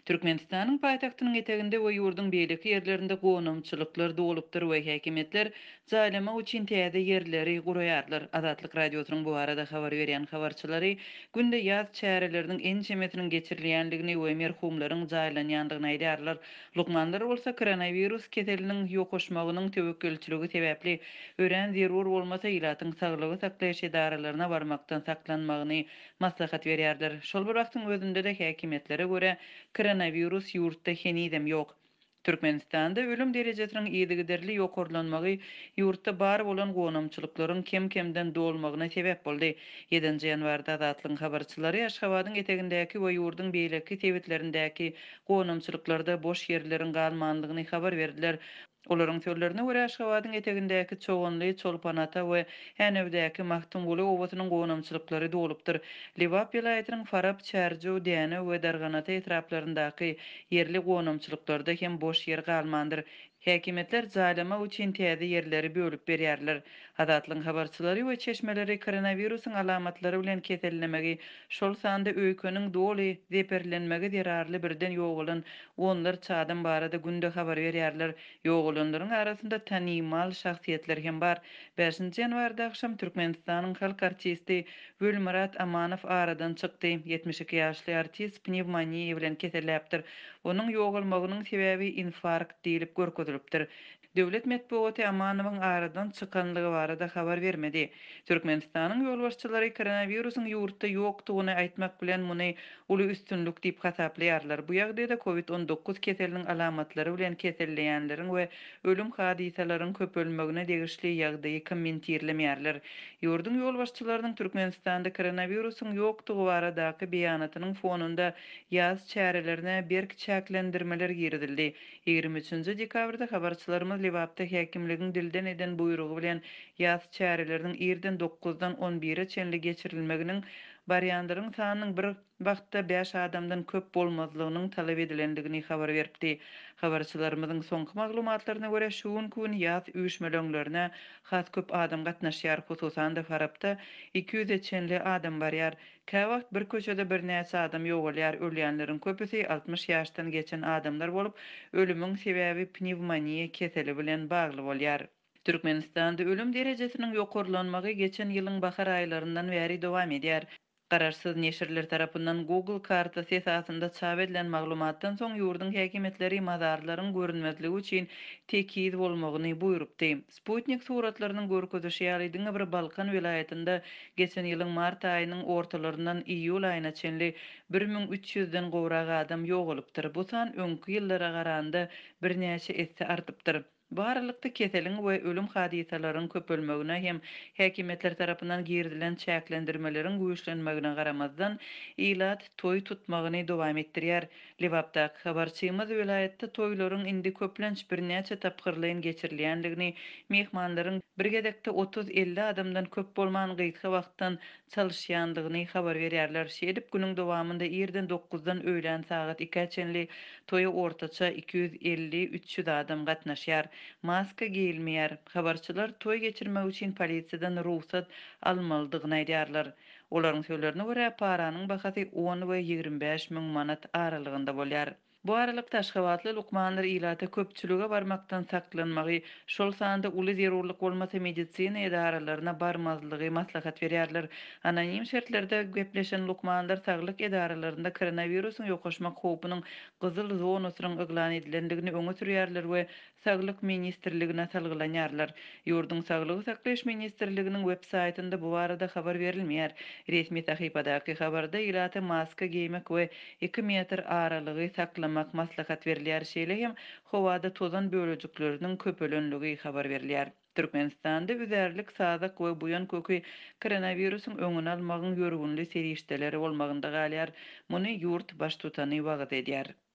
Türkmenistanyň paýtagtynyň eteginde we ýurdun beýleki ýerlerinde gonamçylyklar dolupdyr we häkimetler jaýlamak üçin täze ýerleri guraýarlar. Azatlyk radiosynyň bu arada habar berýän habarçylary günde ýaz çäreleriniň en çemetiniň geçirilýändigini we merhumlaryň jaýlanýandygyny aýdýarlar. Lukmanlar bolsa koronavirus keseliniň ýokoşmagynyň töwekkülçiligi sebäpli örän zerur bolmasa ilatyň saglygy saklaýyş edaralaryna barmakdan saklanmagyny maslahat berýärler. Şol bir wagtyň özünde de häkimetlere görä koronavirus ýurtda henidem ýok. Türkmenistanda ölüm derejesiniň ýygyderli ýokurlanmagy ýurtda bar bolan gonamçylyklaryň kem-kemden dolmagyna sebäp boldy. 7-nji ýanwarda Azatlyň habarçylary Aşgabatyň etegindäki we ýurdun beýleki tebitlerindäki gonamçylyklarda boş ýerleriň galmandygyny habar berdiler. Olaryň sözlerine görä Aşgabatyň etegindäki çoğunly Çolpanata we Hänewdäki Mahtumguly owasynyň gonamçylyklary dolupdyr. Liwap vilayatynyň Farab, Çärjüw, Däne we Darganata etraplaryndaky yerli gonamçylyklarda hem boş yer galmandyr. Häkimetler jaýlamak üçin täze yerleri bölüp berýärler. Azatlyň habarçylary we çeşmeleri koronawirusyň alamatlary bilen kesellemegi, şol sanda öýkeniň doly zeperlenmegi derarly birden ýogulan onlar çadym barada günde habar berýärler. Ýogulanlaryň arasynda tanymal şahsiýetler hem bar. 5-nji ýanwarda akşam Türkmenistanyň halk artisti Gülmurat Amanow aradan çykdy. 72 ýaşly artist pnevmoniýa bilen keselläpdir. Onuň ýogulmagynyň sebäbi infarkt diýilip görkezilipdir. Döwlet medeniýeti Amanowyň aradan çykanlygy barada habar bermedi. Türkmenistanyň ýolbaşçylary koronawirusyň ýurtda ýokdugyny aýtmak bilen muny uly üstünlük diýip hasaplaýarlar. Bu ýagdaýda COVID-19 keseliniň alamatlary bilen keselleýänleriň we ölüm hadisalarynyň köpelmegine degişli ýagdaýy kommentirlemeýärler. Ýurdun ýolbaşçylarynyň Türkmenistanda koronawirusyň ýokdugy baradaky beýanatynyň fonunda ýaz çärelerine berk çäklendirmeler girdildi. 23-nji dekabrda habarçylarymyz Liwapda häkimligiň dilden eden buyrugy bilen ýaz çäreleriniň irden 9-dan 11-e çenli geçirilmeginiň barýanlaryň sanynyň bir wagtda 5 adamdan köp bolmazlygynyň talap edilendigini habar beripdi. Habarçylarymyzyň soňky maglumatlaryna görä şu gün ýaz üýşmeleňlerine has köp adam gatnaşýar, hususan da Farabda 200-e çenli adam barýar. Käwagt bir köçede bir näçe adam ýogalýar, ölýänleriň köpüsi 60 ýaşdan geçen adamlar bolup, ölümüň sebäbi pnevmoniýa keseli bilen bagly bolýar. Türkmenistanda ölüm derejesiniň ýokurlanmagy geçen ýylyň bahar aýlaryndan bäri dowam edýär. Kararsyz neşirler tarapyndan Google kartasy esasında çap edilen maglumatdan soň ýurdun häkimetleri mazarlaryň görünmezligi üçin tekiz bolmagyny buýrupdy. Sputnik suratlarynyň görkezişi ýalydyň bir Balkan vilayatynda geçen ýylyň mart aýynyň ortalaryndan iýul aýyna çenli 1300-den gowrak adam ýogalypdyr. Bu san öňkü ýyllara garanda birnäçe esse artypdyr. Barlykda keseliň we ölüm hadisalarynyň köpelmegine hem häkimetler tarapyndan girdilen çäklendirmelerin güýçlenmegine garamazdan ilat toý tutmagyny dowam etdirýär. Liwapdaky habarçymyz vilayatda toýlaryň indi köplenç birnäçe tapgyrlyn geçirilýändigini, mehmanlaryň bir gedekde 30-50 adamdan köp bolman gysga wagtdan çalyşýandygyny habar berýärler. Şeýdip günüň dowamında irden 9-dan öýlän sagat 2-e çenli toýa ortaça 250-300 adam gatnaşýar. Maska giyilmeýär. Habarçylar toý geçirmek üçin polisiýadan ruhsat almalydygyny aýdýarlar. Olaryň sözlerine görä paranyň bahasy 10 we 25 miň manat aralygynda bolýar. Bu aralykda Aşgabatly lukmanlar ilata köpçülüge barmakdan saklanmagy, şol sanda uly zerurlyk bolmasa medisina edaralaryna barmazlygy maslahat berýärler. Anonim şertlerde gepleşen lukmanlar saglyk edaralarynda koronawirusyň ýokaşmak howpunyň gyzyl zonasynyň eglan edilendigini öňe sürýärler we saglyk ministrligine salgylanýarlar. Ýurdun saglygy saklaýyş ministrliginiň web saýtynda bu barada habar berilmeýär. Resmi sahypadaky habarda ilata maska giymek we 2 metr aralygy saklamak maslahat berilýär şeýle hem howada tozan bölejikleriniň köpelenligi habar berilýär. Türkmenistanda üzerlik sadak we buyan kökü koronawirusyň öňüni almagyň ýörgünli serişdeleri bolmagynda galýar. Muny ýurt baş tutany wagt edýär.